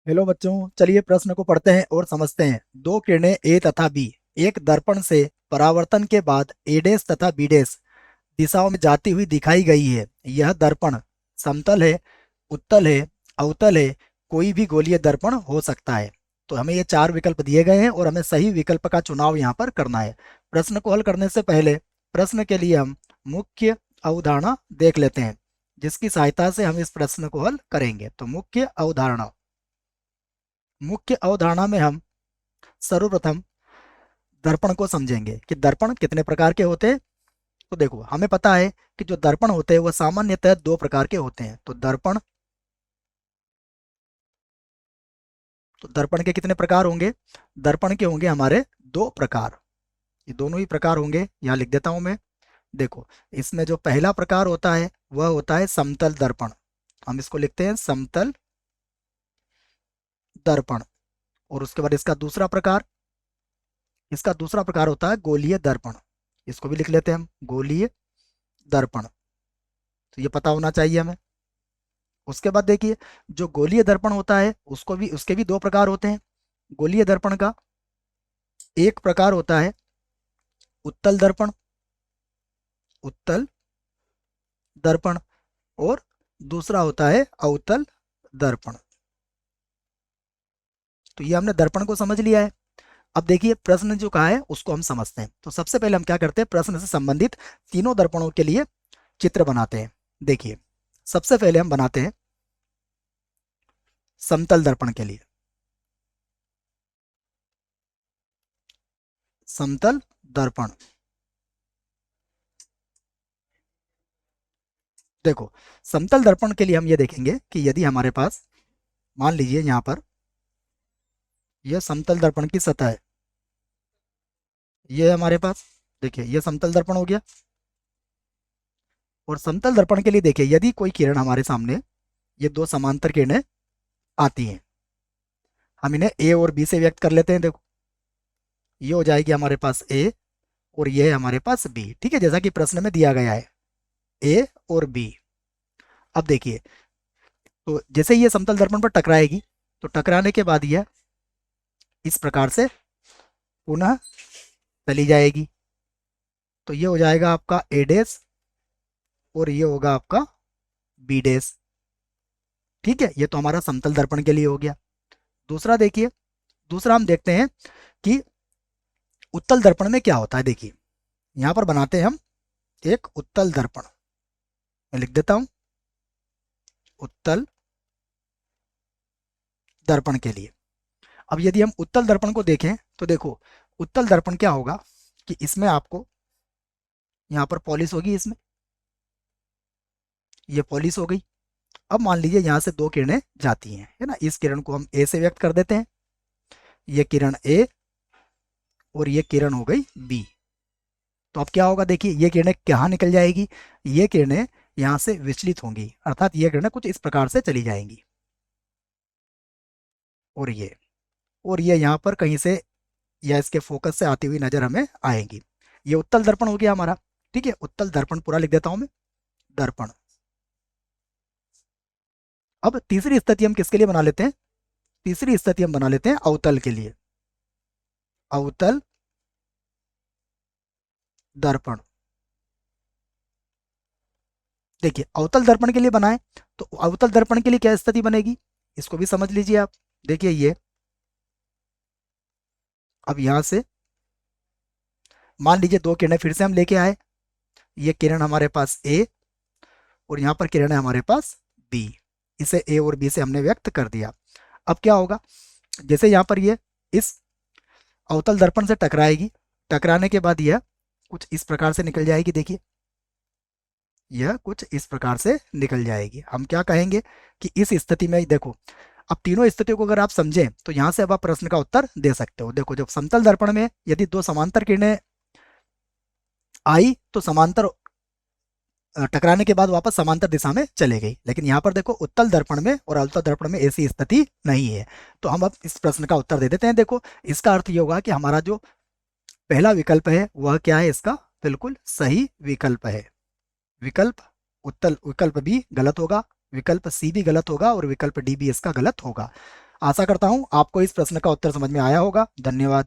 Hello बच्चों, चलिए प्रश्न को पढ़ते हैं और समझते हैं। दो किरणें ए तथा बी एक दर्पण से परावर्तन के बाद ए डैश तथा बी डैश दिशाओं में जाती हुई दिखाई गई है। यह दर्पण समतल है, उत्तल है, अवतल है, कोई भी गोलीय दर्पण हो सकता है। तो हमें ये चार विकल्प दिए गए हैं और हमें सही विकल्प का चुनाव यहाँ पर करना है। प्रश्न को हल करने से पहले प्रश्न के लिए हम मुख्य अवधारणा देख लेते हैं, जिसकी सहायता से हम इस प्रश्न को हल करेंगे। तो मुख्य अवधारणा में हम सर्वप्रथम दर्पण को समझेंगे कि दर्पण कितने प्रकार के होते हैं। तो देखो, हमें पता है कि जो दर्पण होते हैं वह सामान्यतः दो प्रकार के होते हैं। तो दर्पण के कितने प्रकार होंगे? दर्पण के होंगे हमारे दो प्रकार। ये दोनों ही प्रकार होंगे, यहाँ लिख देता हूं मैं। देखो, इसमें जो पहला प्रकार होता है वह होता है समतल दर्पण। हम इसको लिखते हैं समतल दर्पण। और उसके बाद इसका दूसरा प्रकार होता है गोलीय दर्पण। इसको भी लिख लेते हैं हम, गोलीय दर्पण। तो ये पता होना चाहिए हमें। उसके बाद देखिए, जो गोलीय दर्पण होता है उसके भी दो प्रकार होते हैं। गोलीय दर्पण का एक प्रकार होता है उत्तल दर्पण, उत्तल दर्पण, और दूसरा होता है अवतल दर्पण। तो ये हमने दर्पण को समझ लिया है। अब देखिए, प्रश्न जो कहा है उसको हम समझते हैं। तो सबसे पहले हम क्या करते हैं, प्रश्न से संबंधित तीनों दर्पणों के लिए चित्र बनाते हैं। देखिए, सबसे पहले हम बनाते हैं समतल दर्पण के लिए। समतल दर्पण, देखो, समतल दर्पण के लिए हम ये देखेंगे कि यदि हमारे पास, मान लीजिए यहाँ पर यह समतल दर्पण की सतह है, ये है हमारे पास। देखिए, ये समतल दर्पण हो गया। और समतल दर्पण के लिए देखिए, यदि कोई किरण हमारे सामने, ये दो समांतर किरणें आती हैं, हम इन्हें ए और बी से व्यक्त कर लेते हैं। देखो, ये हो जाएगी हमारे पास ए और ये है हमारे पास बी। ठीक है, जैसा कि प्रश्न में दिया गया है, ए और बी। अब देखिए, तो जैसे ये समतल दर्पण पर टकराएगी, तो टकराने के बाद यह इस प्रकार से पुनः चली जाएगी। तो ये हो जाएगा आपका ए डैश और ये होगा आपका बी डैश। ठीक है, ये तो हमारा समतल दर्पण के लिए हो गया। दूसरा देखिए, दूसरा हम देखते हैं कि उत्तल दर्पण में क्या होता है। देखिए, यहाँ पर बनाते हैं हम एक उत्तल दर्पण। मैं लिख देता हूं उत्तल दर्पण के लिए। अब यदि हम उत्तल दर्पण को देखें तो देखो, उत्तल दर्पण क्या होगा कि इसमें आपको यहाँ पर पॉलिश होगी, इसमें ये पॉलिश हो गई। अब मान लीजिए यहाँ से दो किरणें जाती हैं, है ना। इस किरण को हम ए से व्यक्त कर देते हैं, ये किरण ए और ये किरण हो गई बी। तो अब क्या होगा, देखिए, ये किरणें कहाँ निकल जाएगी, ये किरणें यहाँ से विचलित होंगी, अर्थात ये किरणें कुछ इस प्रकार से चली जाएंगी। और ये यहाँ पर कहीं से या इसके फोकस से आती हुई नजर हमें आएगी। ये उत्तल दर्पण हो गया हमारा। ठीक है, उत्तल दर्पण पूरा लिख देता हूं मैं, दर्पण। अब तीसरी स्थिति हम किसके लिए बना लेते हैं? तीसरी स्थिति हम बना लेते हैं अवतल के लिए। अवतल दर्पण। देखिए, अवतल दर्पण के लिए बनाए तो अवतल दर्पण के लिए क्या स्थिति बनेगी, इसको भी समझ लीजिए आप। देखिए, ये अब यहां से मान लीजिए दो किरणें फिर से हम लेके आए, ये किरण हमारे पास ए और यहाँ पर किरण है हमारे पास बी। इसे ए और बी से हमने व्यक्त कर दिया। अब क्या होगा, जैसे यहाँ पर ये इस अवतल दर्पण से टकराएगी, टकराने के बाद यह कुछ इस प्रकार से निकल जाएगी। देखिए, यह कुछ इस प्रकार से निकल जाएगी। हम क्या कहेंगे कि इस स्थिति में देखो, अब तीनों स्थितियों को अगर आप समझें तो यहां से अब आप प्रश्न का उत्तर दे सकते हो। देखो, जब समतल दर्पण में यदि दो समांतर किरणें आई तो समांतर टकराने के बाद वापस समांतर दिशा में चले गई, लेकिन यहाँ पर देखो, उत्तल दर्पण में और अवतल दर्पण में ऐसी स्थिति नहीं है। तो हम अब इस प्रश्न का उत्तर दे देते हैं। देखो, इसका अर्थ ये होगा कि हमारा जो पहला विकल्प है वह क्या है, इसका बिल्कुल सही विकल्प है। विकल्प विकल्प बी गलत होगा, विकल्प सी भी गलत होगा और विकल्प डी भी इसका गलत होगा। आशा करता हूँ आपको इस प्रश्न का उत्तर समझ में आया होगा। धन्यवाद।